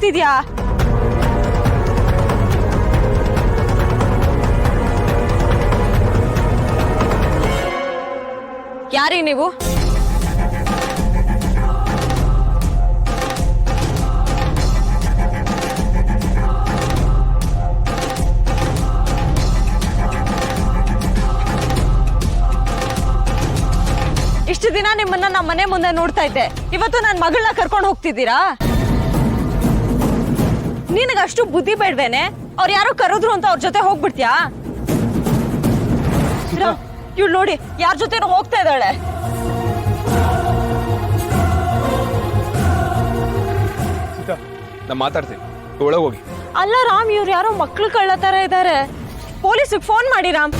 ಹೋಗ್ತಿದ್ಯಾ? ಯಾರೀ ನೀವು? ಇಷ್ಟು ದಿನ ನಿಮ್ಮನ್ನ ನಮ್ಮ ಮನೆ ಮುಂದೆ ನೋಡ್ತಾ ಇದ್ದೆ, ಇವತ್ತು ನನ್ನ ಮಗಳನ್ನ ಕರ್ಕೊಂಡು ಹೋಗ್ತಿದ್ದೀರಾ? ನಿನಗಷ್ಟು ಬುದ್ಧಿ ಬೇಡ್ವೇನೆ? ಅವ್ರು ಯಾರೋ ಕರೆದ್ರು ಅಂತ ಅವ್ರ ಜೊತೆ ಹೋಗ್ಬಿಡ್ತೀಯಾ? ಇವ್ಳು ನೋಡಿ ಯಾರ ಜೊತೆ ಹೋಗ್ತಾ ಇದ್ದಾಳೆ. ನಾ ಮಾತಾಡ್ತೀನಿ, ಒಳಗೆ ಹೋಗಿ. ಅಲ್ಲ ರಾಮ್, ಇವ್ರು ಯಾರೋ ಮಕ್ಳು ಕಳ್ಳ ತರ ಇದ್ದಾರೆ. ಪೊಲೀಸಿಗೆ ಫೋನ್ ಮಾಡಿ ರಾಮ್.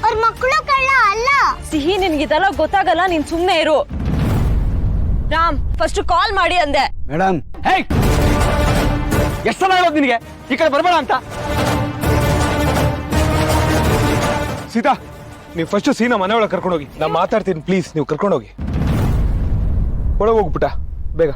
ಅವ್ರ ಮಕ್ಕಳು ಕಳ್ಳ ಅಲ್ಲ. ಸಿಹಿ, ನಿನ್ಗಿದೆಲ್ಲ ಗೊತ್ತಾಗಲ್ಲ, ನೀನ್ ಸುಮ್ನೆ ಇರು. ರಾಮ್, ಫಸ್ಟ್ ಕಾಲ್ ಮಾಡಿ ಅಂದೆ. ಮೇಡಮ್, ಎಷ್ಟು ಸಲ ಹೇಳೋದು ನಿನಗೆ ಈ ಕಡೆ ಬರಬೇಡ ಅಂತ? ಸೀತಾ, ನೀವು ಫಸ್ಟ್ ಸೀನಾ ಮನೆ ಒಳಗೆ ಕರ್ಕೊಂಡೋಗಿ. ನಾ ಮಾತಾಡ್ತೀನಿ, ಪ್ಲೀಸ್ ನೀವು ಕರ್ಕೊಂಡೋಗಿ. ಒಳಗೆ ಹೋಗ್ಬಿಟ್ಟ ಬೇಗ.